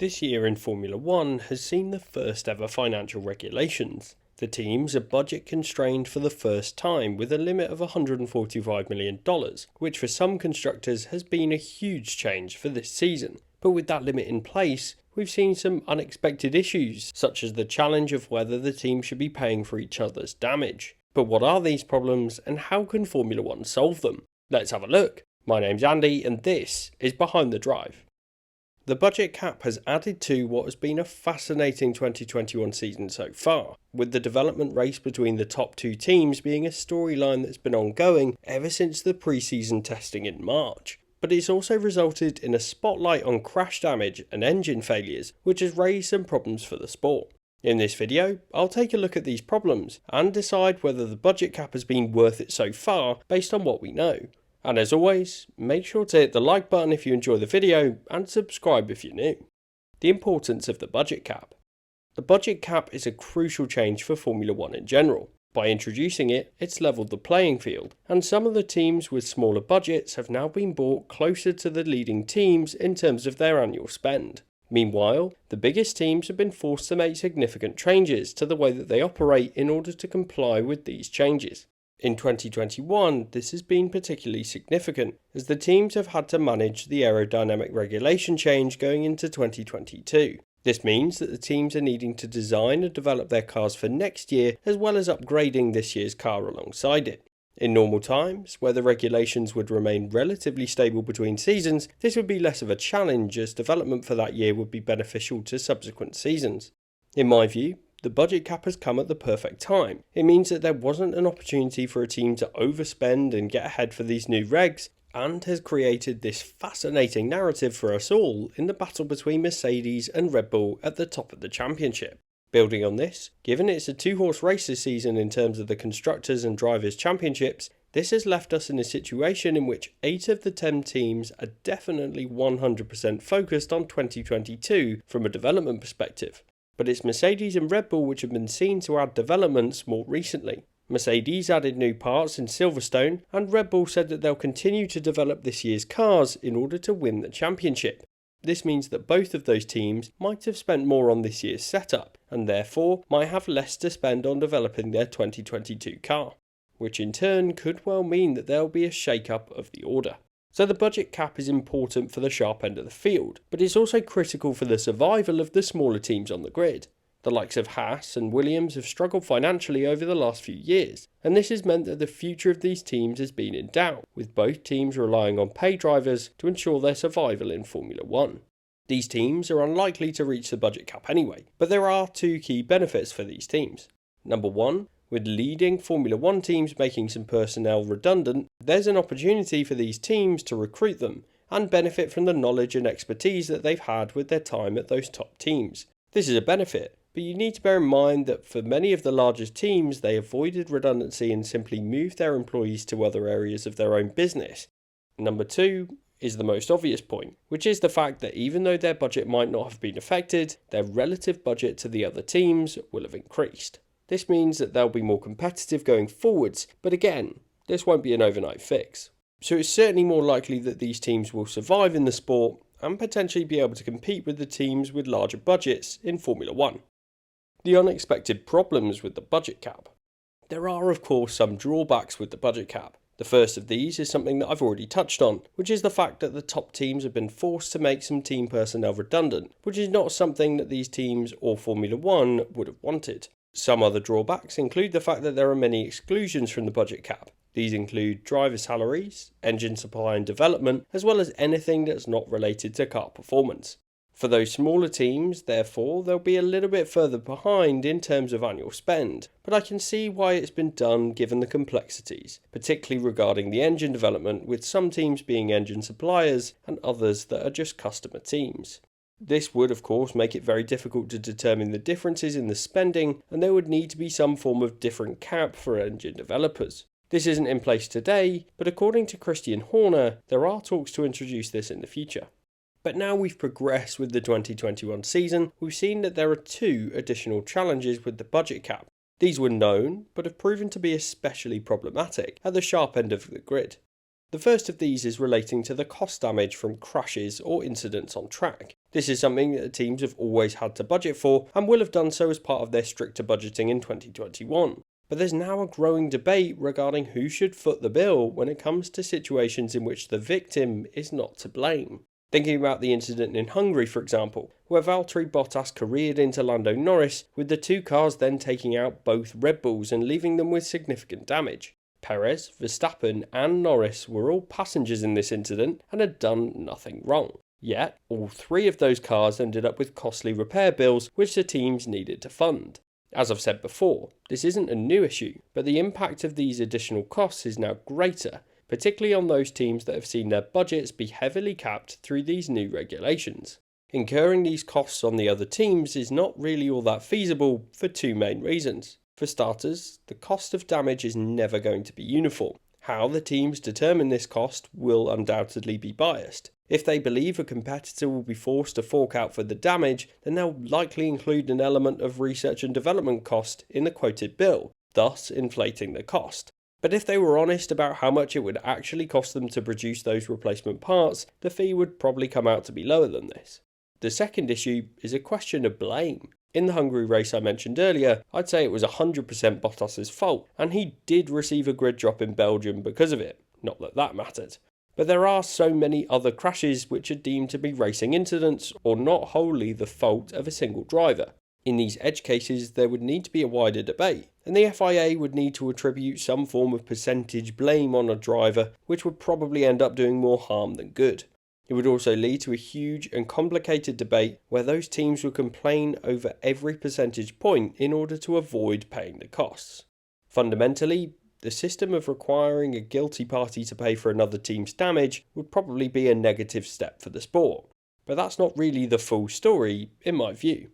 This year in Formula One has seen the first ever financial regulations. The teams are budget constrained for the first time with a limit of $145 million, which for some constructors has been a huge change for this season. But with that limit in place, we've seen some unexpected issues, such as the challenge of whether the team should be paying for each other's damage. But what are these problems and how can Formula One solve them? Let's have a look. My name's Andy and this is Behind the Drive. The budget cap has added to what has been a fascinating 2021 season so far, with the development race between the top two teams being a storyline that's been ongoing ever since the pre-season testing in March. But it's also resulted in a spotlight on crash damage and engine failures, which has raised some problems for the sport. In this video, I'll take a look at these problems and decide whether the budget cap has been worth it so far based on what we know. And as always, make sure to hit the like button if you enjoy the video and subscribe if you're new. The importance of the budget cap. The budget cap is a crucial change for Formula One in general. By introducing it, it's levelled the playing field, and some of the teams with smaller budgets have now been brought closer to the leading teams in terms of their annual spend. Meanwhile, the biggest teams have been forced to make significant changes to the way that they operate in order to comply with these changes. In 2021, this has been particularly significant, as the teams have had to manage the aerodynamic regulation change going into 2022. This means that the teams are needing to design and develop their cars for next year, as well as upgrading this year's car alongside it. In normal times, where the regulations would remain relatively stable between seasons, this would be less of a challenge, as development for that year would be beneficial to subsequent seasons. In my view, the budget cap has come at the perfect time. It means that there wasn't an opportunity for a team to overspend and get ahead for these new regs, and has created this fascinating narrative for us all in the battle between Mercedes and Red Bull at the top of the championship. Building on this, given it's a two-horse race this season in terms of the Constructors and Drivers' Championships, this has left us in a situation in which 8 of the 10 teams are definitely 100% focused on 2022 from a development perspective. But it's Mercedes and Red Bull which have been seen to add developments more recently. Mercedes added new parts in Silverstone, and Red Bull said that they'll continue to develop this year's cars in order to win the championship. This means that both of those teams might have spent more on this year's setup, and therefore might have less to spend on developing their 2022 car, which in turn could well mean that there'll be a shake-up of the order. So the budget cap is important for the sharp end of the field, but it's also critical for the survival of the smaller teams on the grid. The likes of Haas and Williams have struggled financially over the last few years, and this has meant that the future of these teams has been in doubt, with both teams relying on pay drivers to ensure their survival in Formula One. These teams are unlikely to reach the budget cap anyway, but there are two key benefits for these teams. Number one, with leading Formula One teams making some personnel redundant, there's an opportunity for these teams to recruit them and benefit from the knowledge and expertise that they've had with their time at those top teams. This is a benefit, but you need to bear in mind that for many of the largest teams, they avoided redundancy and simply moved their employees to other areas of their own business. Number two is the most obvious point, which is the fact that even though their budget might not have been affected, their relative budget to the other teams will have increased. This means that they'll be more competitive going forwards, but again, this won't be an overnight fix. So it's certainly more likely that these teams will survive in the sport and potentially be able to compete with the teams with larger budgets in Formula One. The unexpected problems with the budget cap. There are of course some drawbacks with the budget cap. The first of these is something that I've already touched on, which is the fact that the top teams have been forced to make some team personnel redundant, which is not something that these teams or Formula One would have wanted. Some other drawbacks include the fact that there are many exclusions from the budget cap. These include driver salaries, engine supply and development, as well as anything that's not related to car performance. For those smaller teams, therefore, they'll be a little bit further behind in terms of annual spend, but I can see why it's been done given the complexities, particularly regarding the engine development, with some teams being engine suppliers and others that are just customer teams. This would of course make it very difficult to determine the differences in the spending, and there would need to be some form of different cap for engine developers. This isn't in place today, but according to Christian Horner, there are talks to introduce this in the future. But now we've progressed with the 2021 season, we've seen that there are 2 additional challenges with the budget cap. These were known, but have proven to be especially problematic at the sharp end of the grid. The first of these is relating to the cost damage from crashes or incidents on track. This is something that teams have always had to budget for and will have done so as part of their stricter budgeting in 2021. But there's now a growing debate regarding who should foot the bill when it comes to situations in which the victim is not to blame. Thinking about the incident in Hungary, for example, where Valtteri Bottas careered into Lando Norris, with the two cars then taking out both Red Bulls and leaving them with significant damage. Perez, Verstappen and Norris were all passengers in this incident and had done nothing wrong. Yet, all three of those cars ended up with costly repair bills which the teams needed to fund. As I've said before, this isn't a new issue, but the impact of these additional costs is now greater, particularly on those teams that have seen their budgets be heavily capped through these new regulations. Incurring these costs on the other teams is not really all that feasible for two main reasons. For starters, the cost of damage is never going to be uniform. How the teams determine this cost will undoubtedly be biased. If they believe a competitor will be forced to fork out for the damage, then they'll likely include an element of research and development cost in the quoted bill, thus inflating the cost. But if they were honest about how much it would actually cost them to produce those replacement parts, the fee would probably come out to be lower than this. The second issue is a question of blame. In the Hungary race I mentioned earlier, I'd say it was 100% Bottas's fault, and he did receive a grid drop in Belgium because of it, not that that mattered. But there are so many other crashes which are deemed to be racing incidents or not wholly the fault of a single driver. In these edge cases, there would need to be a wider debate, and the FIA would need to attribute some form of percentage blame on a driver, which would probably end up doing more harm than good. It would also lead to a huge and complicated debate where those teams would complain over every percentage point in order to avoid paying the costs. Fundamentally, the system of requiring a guilty party to pay for another team's damage would probably be a negative step for the sport. But that's not really the full story, in my view.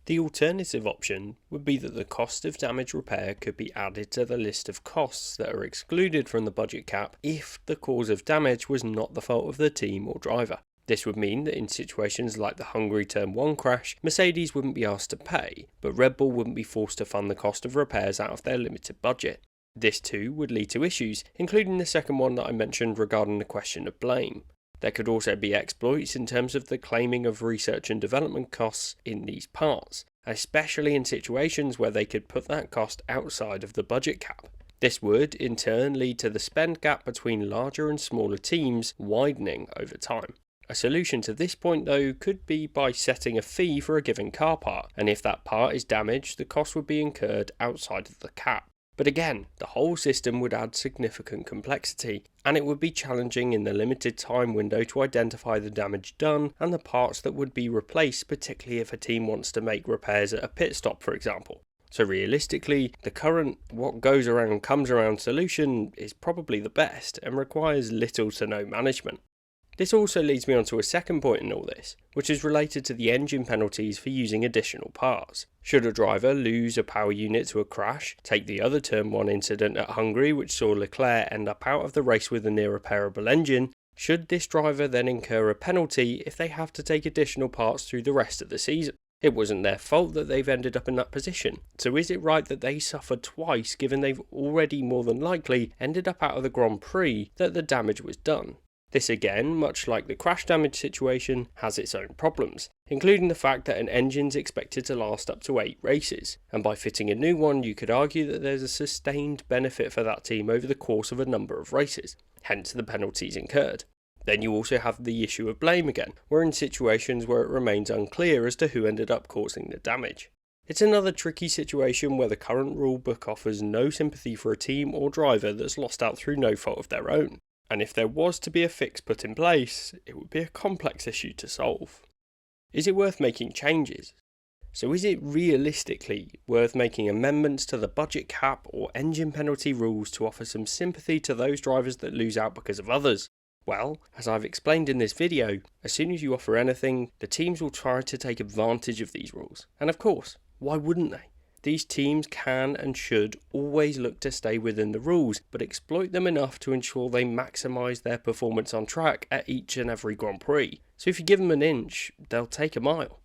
The alternative option would be that the cost of damage repair could be added to the list of costs that are excluded from the budget cap if the cause of damage was not the fault of the team or driver. This would mean that in situations like the Hungary Turn 1 crash, Mercedes wouldn't be asked to pay, but Red Bull wouldn't be forced to fund the cost of repairs out of their limited budget. This too would lead to issues, including the second one that I mentioned regarding the question of blame. There could also be exploits in terms of the claiming of research and development costs in these parts, especially in situations where they could put that cost outside of the budget cap. This would, in turn, lead to the spend gap between larger and smaller teams widening over time. A solution to this point, though, could be by setting a fee for a given car part, and if that part is damaged, the cost would be incurred outside of the cap. But again, the whole system would add significant complexity, and it would be challenging in the limited time window to identify the damage done and the parts that would be replaced, particularly if a team wants to make repairs at a pit stop, for example. So realistically, the current what goes around comes around solution is probably the best and requires little to no management. This also leads me on to a second point in all this, which is related to the engine penalties for using additional parts. Should a driver lose a power unit to a crash, take the other Turn 1 incident at Hungary which saw Leclerc end up out of the race with a near repairable engine, should this driver then incur a penalty if they have to take additional parts through the rest of the season? It wasn't their fault that they've ended up in that position, so is it right that they suffer twice given they've already more than likely ended up out of the Grand Prix that the damage was done? This again, much like the crash damage situation, has its own problems, including the fact that an engine's expected to last up to 8 races, and by fitting a new one you could argue that there's a sustained benefit for that team over the course of a number of races, hence the penalties incurred. Then you also have the issue of blame again, where in situations where it remains unclear as to who ended up causing the damage. It's another tricky situation where the current rule book offers no sympathy for a team or driver that's lost out through no fault of their own. And if there was to be a fix put in place, it would be a complex issue to solve. Is it worth making changes? So is it realistically worth making amendments to the budget cap or engine penalty rules to offer some sympathy to those drivers that lose out because of others? Well, as I've explained in this video, as soon as you offer anything, the teams will try to take advantage of these rules. And of course, why wouldn't they? These teams can and should always look to stay within the rules, but exploit them enough to ensure they maximise their performance on track at each and every Grand Prix. So if you give them an inch, they'll take a mile.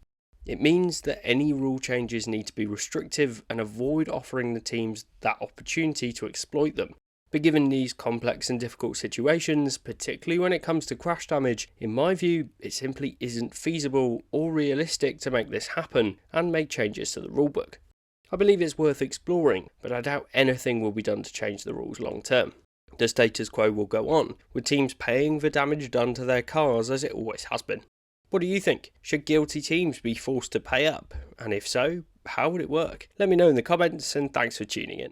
It means that any rule changes need to be restrictive and avoid offering the teams that opportunity to exploit them. But given these complex and difficult situations, particularly when it comes to crash damage, in my view, it simply isn't feasible or realistic to make this happen and make changes to the rulebook. I believe it's worth exploring, but I doubt anything will be done to change the rules long term. The status quo will go on, with teams paying for damage done to their cars as it always has been. What do you think? Should guilty teams be forced to pay up? And if so, how would it work? Let me know in the comments, and thanks for tuning in.